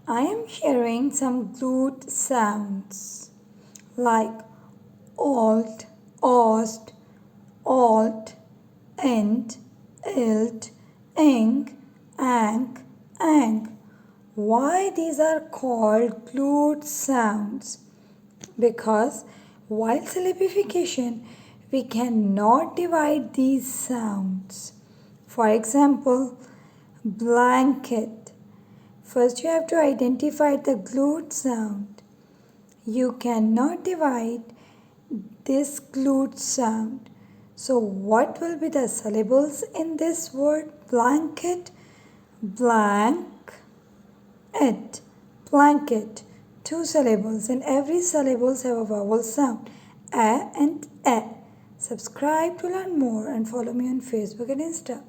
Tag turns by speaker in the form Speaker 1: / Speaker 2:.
Speaker 1: I am hearing some glued sounds like alt, ost, alt, ent, ilt, ing, ank, ang. Why these are called glued sounds? Because while syllabification, we cannot divide these sounds. For example, blanket. First, you have to identify the glued sound. You cannot divide this glued sound. So, what will be the syllables in this word blanket? Blank, it, blanket. 2 syllables, and every syllables have a vowel sound, a and e. Subscribe to learn more and follow me on Facebook and Insta.